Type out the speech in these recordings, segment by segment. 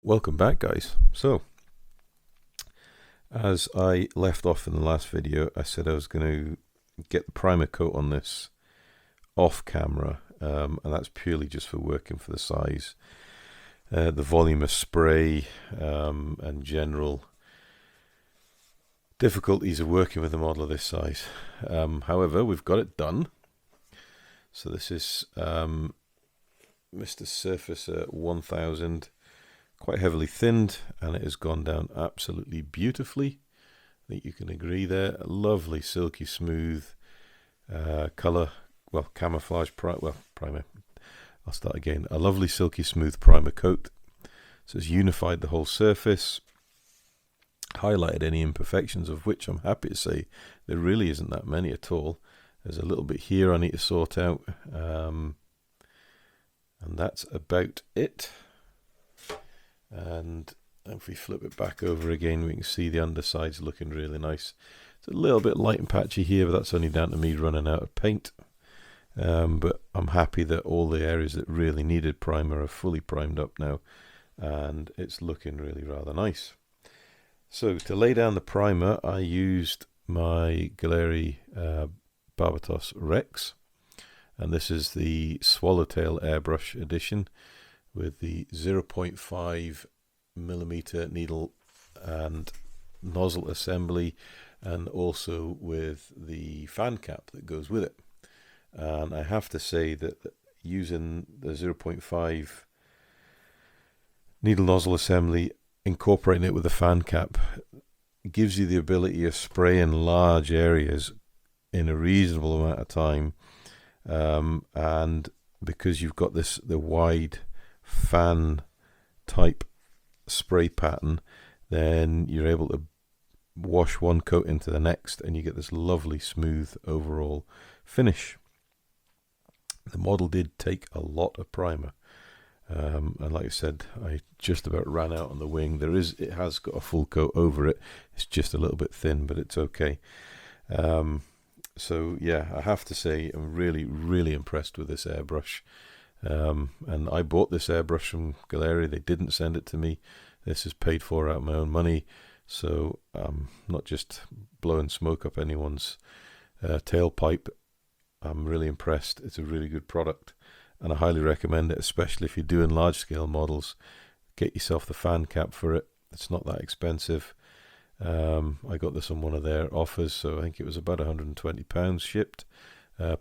Welcome back, guys. So, as I left off in the last video, I said I was going to get the primer coat on this off camera, and that's purely just for working for the size, the volume of spray, and general difficulties of working with a model of this size. However, we've got it done. So this is Mr. Surfacer 1000. Quite heavily thinned, and it has gone down absolutely beautifully. I think you can agree there. A lovely silky smooth color, well, camouflage primer. I'll start again. A lovely silky smooth primer coat. So it's unified the whole surface, highlighted any imperfections, of which I'm happy to say there really isn't that many at all. There's a little bit here I need to sort out, and that's about it. And if we flip it back over again, we can see the underside's looking really nice. It's a little bit light and patchy here, but that's only down to me running out of paint. But I'm happy that all the areas that really needed primer are fully primed up now, and it's looking really rather nice. So to lay down the primer, I used my Galeri Barbatos Rex, and this is the Swallowtail airbrush edition, with the 0.5 millimeter needle and nozzle assembly, and also with the fan cap that goes with it. And I have to say that using the 0.5 needle nozzle assembly, incorporating it with the fan cap, gives you the ability of spraying large areas in a reasonable amount of time, and because you've got the wide fan type spray pattern, then you're able to wash one coat into the next, and you get this lovely smooth overall finish. The model did take a lot of primer, and like I said, I just about ran out on the wing. It has got a full coat over it. It's just a little bit thin, but it's okay. So yeah, I have to say I'm really impressed with this airbrush. And I bought this airbrush from Galeri. They didn't send it to me. This is paid for out of my own money, so I'm not just blowing smoke up anyone's tailpipe. I'm really impressed. It's a really good product, and I highly recommend it, especially if you're doing large scale models. Get yourself the fan cap for it. It's not that expensive. I got this on one of their offers, so I think it was about £120 shipped,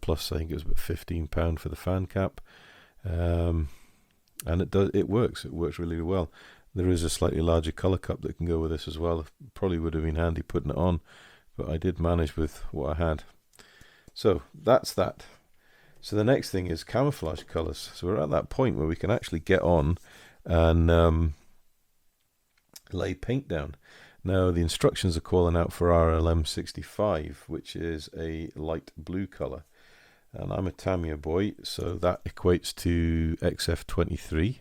plus I think it was about £15 for the fan cap. And it works really well. There is a slightly larger color cup that can go with this as well. Probably would have been handy putting it on, but I did manage with what I had. So that's that. So the next thing is camouflage colors. So we're at that point where we can actually get on and lay paint down. Now the instructions are calling out for RLM65, which is a light blue color. And I'm a Tamiya boy, so that equates to XF23,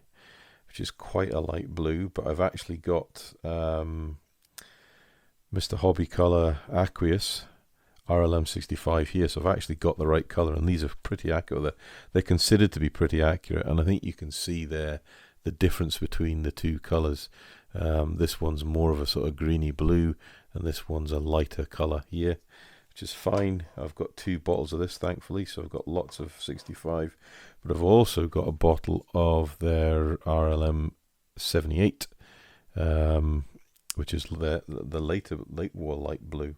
which is quite a light blue, but I've actually got Mr. Hobby Color Aqueous RLM65 here, so I've actually got the right color, and these are pretty accurate. They're considered to be pretty accurate, and I think you can see there the difference between the two colors. This one's more of a sort of greeny blue, and this one's a lighter color here, which is fine. I've got 2 bottles of this, thankfully, so I've got lots of 65, but I've also got a bottle of their RLM78, which is the late war light blue.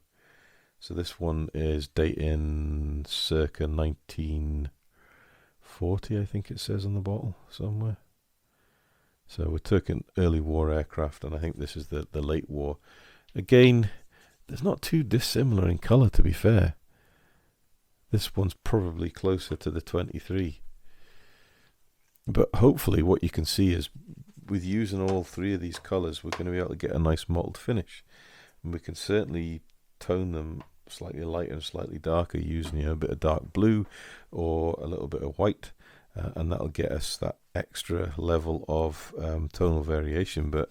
So this one is dating circa 1940, I think it says on the bottle somewhere. So we're talking early war aircraft, and I think this is the late war. Again, it's not too dissimilar in colour, to be fair. This one's probably closer to the 23. But hopefully what you can see is, with using all 3 of these colours, we're going to be able to get a nice mottled finish. And we can certainly tone them slightly lighter and slightly darker using a bit of dark blue or a little bit of white. And that'll get us that extra level of tonal variation. But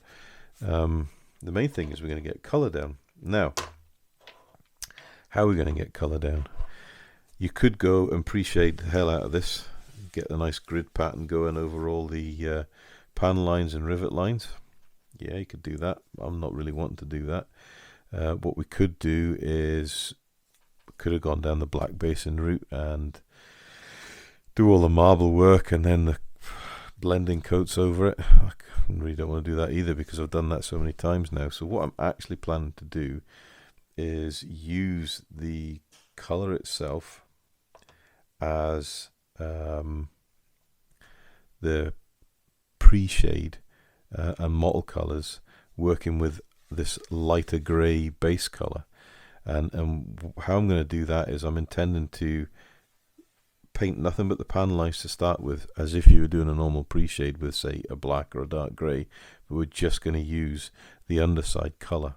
the main thing is we're going to get colour down. Now, how are we going to get colour down? You could go and pre-shade the hell out of this, get a nice grid pattern going over all the pan lines and rivet lines. Yeah, you could do that. I'm not really wanting to do that. What we could do is, we could have gone down the black basin route and do all the marble work and then the blending coats over it. I really don't want to do that either because I've done that so many times now. So what I'm actually planning to do is use the color itself as the pre-shade and mottle colors, working with this lighter grey base color. And how I'm going to do that is I'm intending to paint nothing but the panel lines to start with, as if you were doing a normal pre-shade with, say, a black or a dark grey, but we're just going to use the underside color.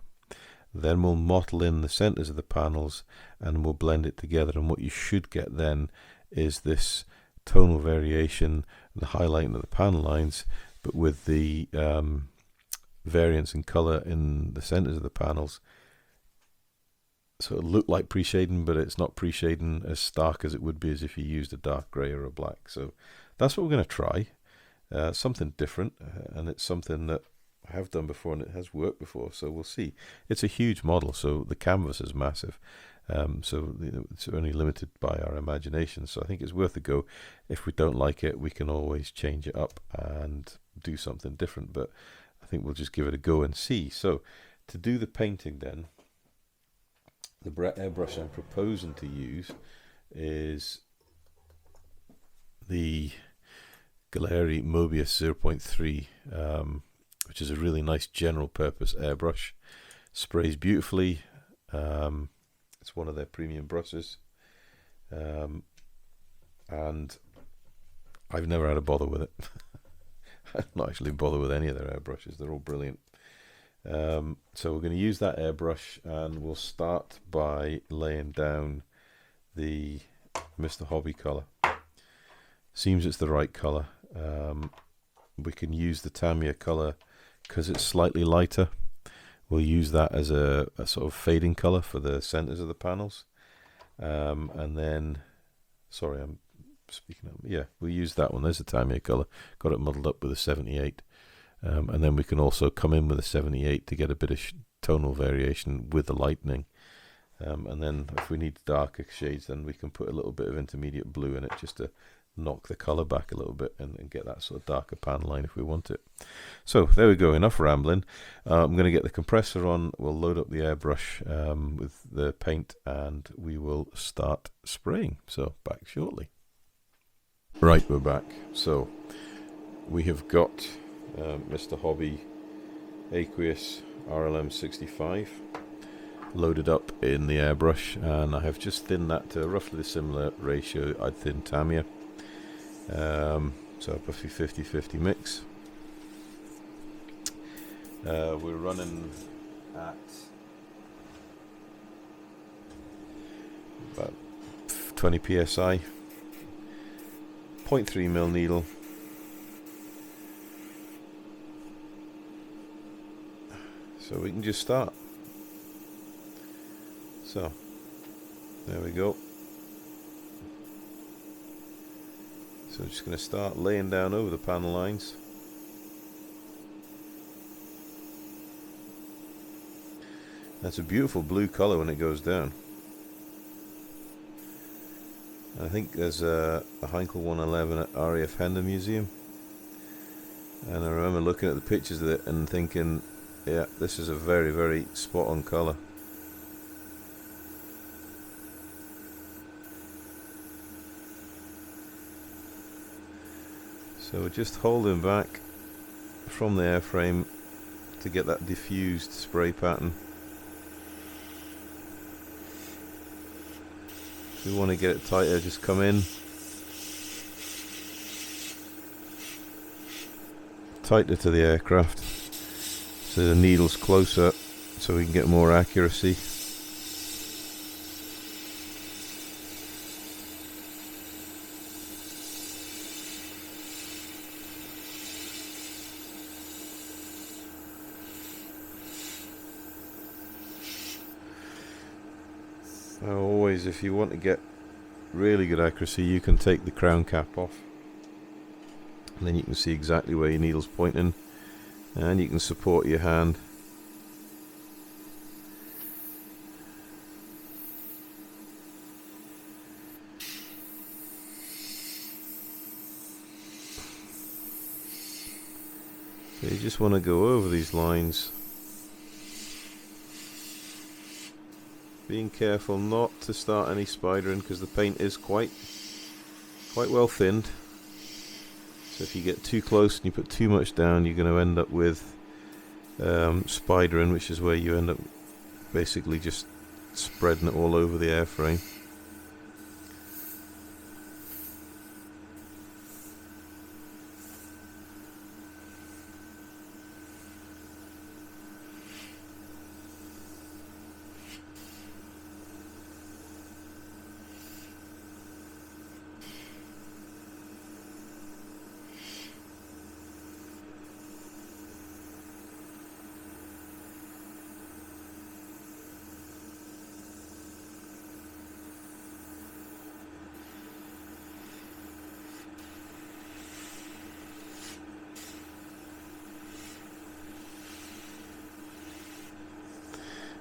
Then we'll mottle in the centers of the panels and we'll blend it together, and what you should get then is this tonal variation, the highlighting of the panel lines, but with the variance in color in the centers of the panels. So it'll look like pre-shading, but it's not pre-shading as stark as it would be as if you used a dark grey or a black. So that's what we're going to try. Something different, and it's something that I have done before and it has worked before, so we'll see. It's a huge model, so the canvas is massive. So it's only limited by our imagination, so I think it's worth a go. If we don't like it, we can always change it up and do something different, but I think we'll just give it a go and see. So to do the painting then, the airbrush I'm proposing to use is the Galeri Mobius 0.3, which is a really nice general purpose airbrush. Sprays beautifully. It's one of their premium brushes, and I've never had a bother with it. I've not actually bothered with any of their airbrushes. They're all brilliant. So we're going to use that airbrush, and we'll start by laying down the Mr. Hobby color. Seems it's the right color. We can use the Tamiya color because it's slightly lighter. We'll use that as a sort of fading color for the centers of the panels. And then, sorry, I'm speaking up. Yeah, we'll use that one. There's the Tamiya color. Got it muddled up with a 78. And then we can also come in with a 78 to get a bit of tonal variation with the lightning. And then if we need darker shades, then we can put a little bit of intermediate blue in it just to knock the color back a little bit and get that sort of darker panel line if we want it. So there we go, enough rambling. I'm going to get the compressor on, we'll load up the airbrush with the paint, and we will start spraying. So back shortly. Right, we're back. So we have got Mr. Hobby Aqueous RLM65 loaded up in the airbrush, and I have just thinned that to roughly the similar ratio I'd thin Tamiya. So a 50-50 mix. We're running at about 20 psi, 0.3mm needle. So we can just start. So there we go. So I'm just going to start laying down over the panel lines. That's a beautiful blue color when it goes down. I think there's a He111 at RAF Hender Museum, and I remember looking at the pictures of it and thinking, yeah, this is a very, very spot on color. So we're just holding back from the airframe to get that diffused spray pattern. If we want to get it tighter, just come in, tighter to the aircraft so the needle's closer so we can get more accuracy. Always, if you want to get really good accuracy, you can take the crown cap off, and then you can see exactly where your needle's pointing. and you can support your hand. So you just want to go over these lines, being careful not to start any spidering because the paint is quite well thinned. So if you get too close and you put too much down, you're going to end up with spidering, which is where you end up basically just spreading it all over the airframe.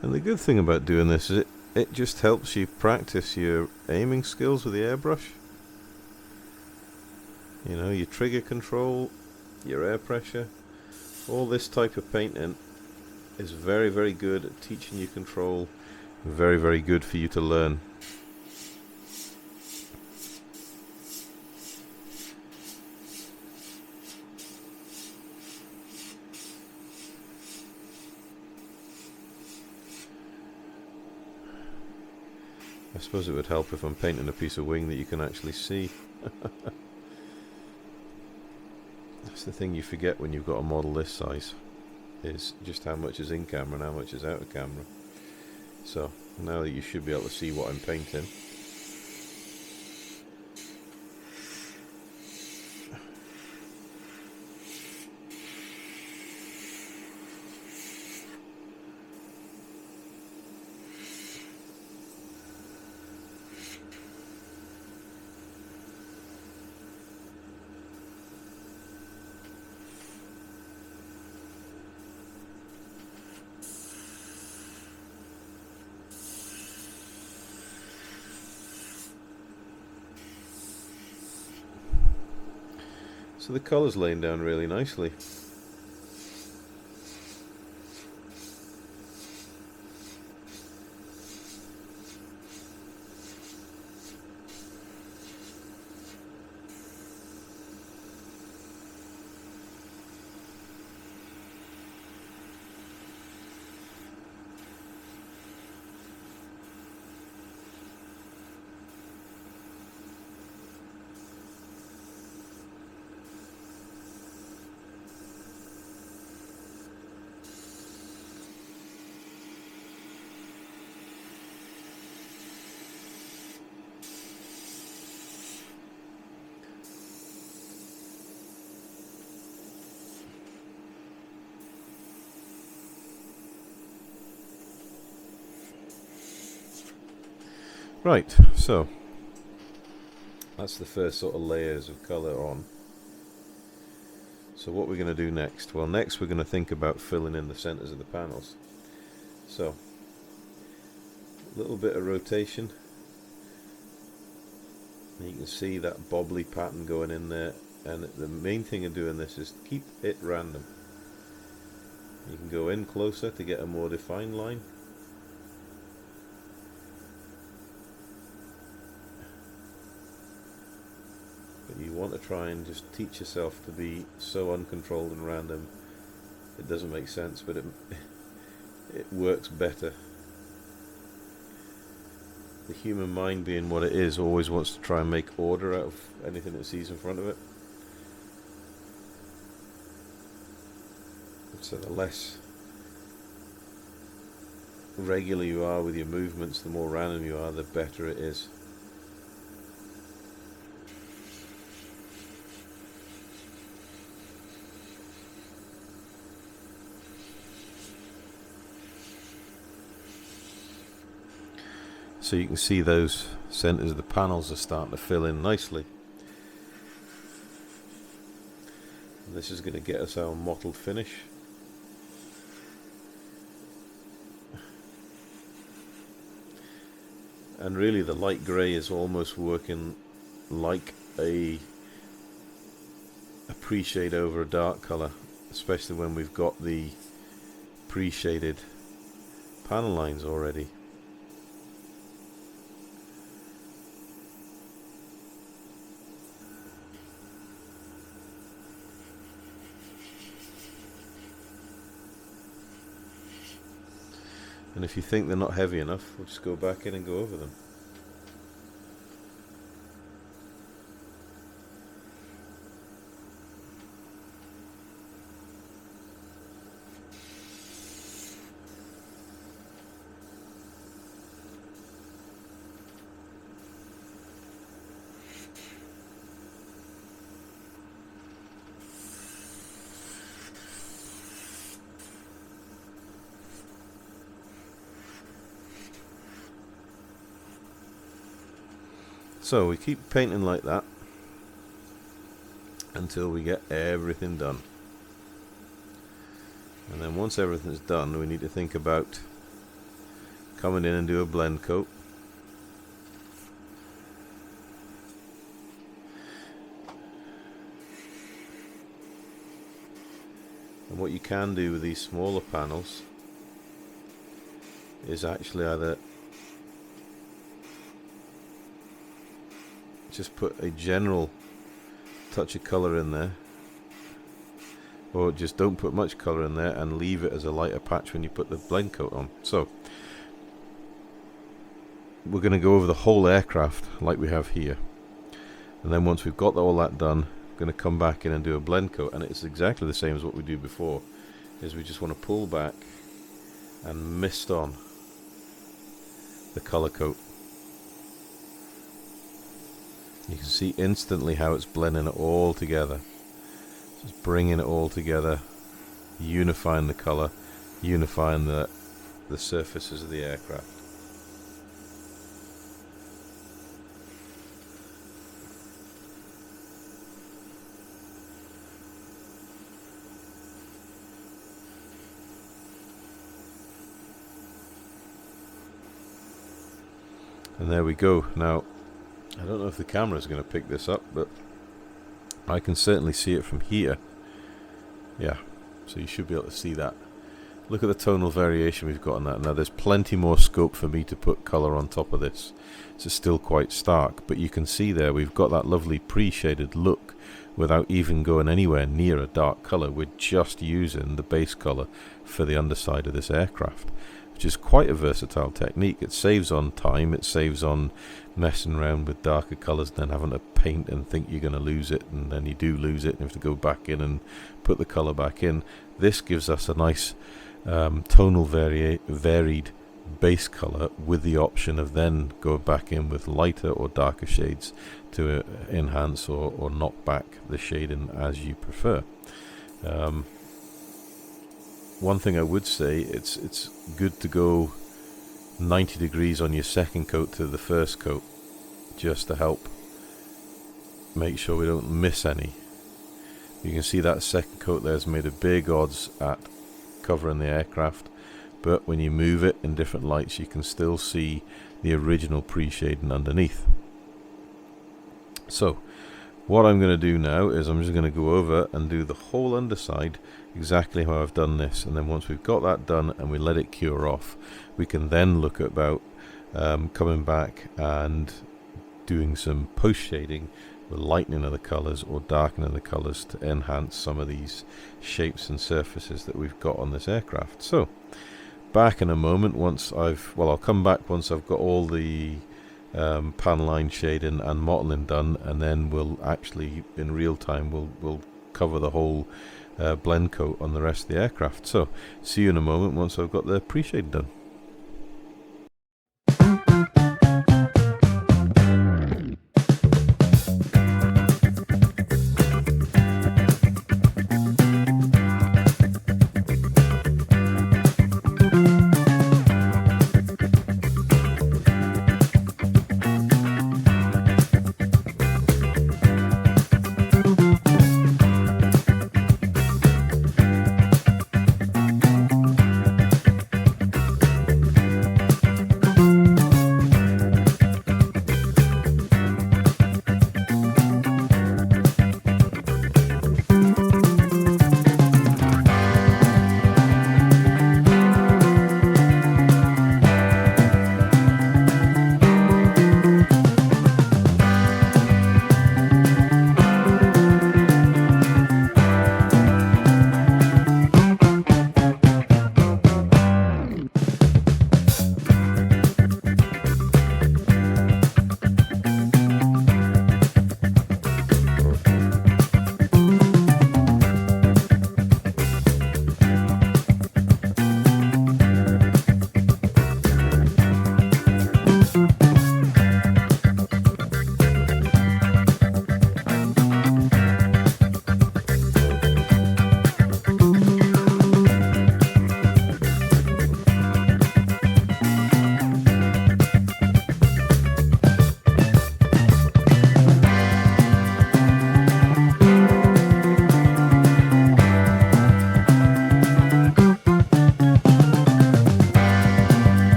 And the good thing about doing this is it just helps you practice your aiming skills with the airbrush. You know, your trigger control, your air pressure, all this type of painting is very, very good at teaching you control. Very, very good for you to learn. I suppose it would help if I'm painting a piece of wing that you can actually see. That's the thing you forget when you've got a model this size, is just how much is in camera and how much is out of camera. So now that you should be able to see what I'm painting. So the colour's laying down really nicely. Right, so that's the first sort of layers of colour on. So what we're going to do next? Well, next we're going to think about filling in the centres of the panels. So, a little bit of rotation. You can see that bobbly pattern going in there, and the main thing of doing this is keep it random. You can go in closer to get a more defined line. You want to try and just teach yourself to be so uncontrolled and random. It doesn't make sense, but it works better. The human mind, being what it is, always wants to try and make order out of anything it sees in front of it. So the less regular you are with your movements, the more random you are, the better it is. So you can see those centres of the panels are starting to fill in nicely. And this is going to get us our mottled finish. And really the light grey is almost working like a pre-shade over a dark colour, especially when we've got the pre-shaded panel lines already. And if you think they're not heavy enough, we'll just go back in and go over them. So we keep painting like that until we get everything done. And then once everything's done, we need to think about coming in and do a blend coat. And what you can do with these smaller panels is actually either just put a general touch of colour in there, or just don't put much colour in there and leave it as a lighter patch when you put the blend coat on. So we're going to go over the whole aircraft like we have here, and then once we've got all that done, we're going to come back in and do a blend coat. And it's exactly the same as what we do before, is we just want to pull back and mist on the colour coat. You can see instantly how it's blending it all together. Just bringing it all together, unifying the colour, unifying the surfaces of the aircraft. And there we go. Now, I don't know if the camera is going to pick this up, but I can certainly see it from here. Yeah, so you should be able to see that. Look at the tonal variation we've got on that. Now there's plenty more scope for me to put colour on top of this. It's still quite stark, but you can see there we've got that lovely pre-shaded look without even going anywhere near a dark colour. We're just using the base colour for the underside of this aircraft, which is quite a versatile technique. It saves on time, it saves on messing around with darker colours and then having to paint and think you're going to lose it, and then you do lose it and you have to go back in and put the colour back in. This gives us a nice tonal varied base colour with the option of then going back in with lighter or darker shades to enhance or knock back the shading as you prefer. One thing I would say, it's good to go 90 degrees on your second coat to the first coat, just to help make sure we don't miss any. You can see that second coat there has made a big odds at covering the aircraft, but when you move it in different lights you can still see the original pre-shading underneath. So what I'm going to do now is I'm just going to go over and do the whole underside exactly how I've done this, and then once we've got that done and we let it cure off, we can then look at about coming back and doing some post shading with lightening of the colours or darkening of the colours to enhance some of these shapes and surfaces that we've got on this aircraft. So back in a moment once I'll come back once I've got all the panel line shading and mottling done, and then we'll actually in real time we'll cover the whole blend coat on the rest of the aircraft. So see you in a moment once I've got the pre-shade done.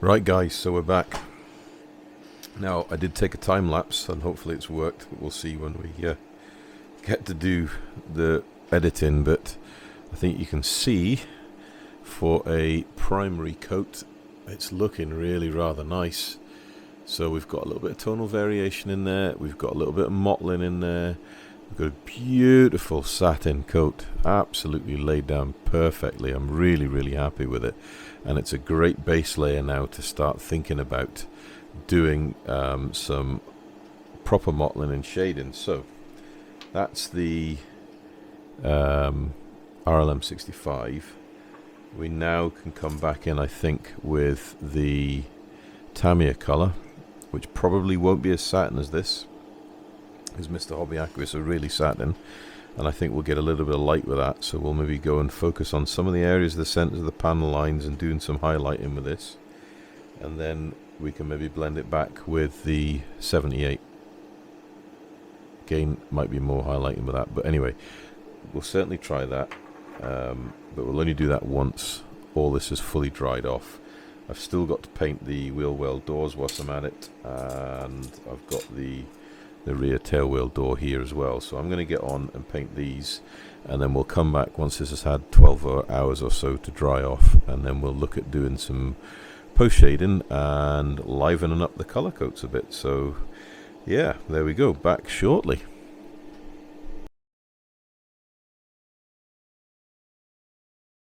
Right guys, so we're back. Now I did take a time lapse and hopefully it's worked. We'll see when we get to do the editing, but I think you can see for a primary coat it's looking really rather nice. So we've got a little bit of tonal variation in there, we've got a little bit of mottling in there, we've got a beautiful satin coat, absolutely laid down perfectly. I'm really happy with it, and it's a great base layer now to start thinking about doing some proper mottling and shading. So that's the RLM65. We now can come back in, I think, with the Tamiya colour, which probably won't be as satin as this, because Mr. Hobby Aqueous are really satin, and I think we'll get a little bit of light with that. So we'll maybe go and focus on some of the areas of the centres of the panel lines and doing some highlighting with this, and then we can maybe blend it back with the 78. Again, might be more highlighting with that, but anyway, we'll certainly try that, but we'll only do that once all this is fully dried off. I've still got to paint the wheel well doors whilst I'm at it, and I've got the rear tail wheel door here as well, so I'm going to get on and paint these, and then we'll come back once this has had 12 hours or so to dry off, and then we'll look at doing some post shading and livening up the colour coats a bit. So yeah, there we go, back shortly.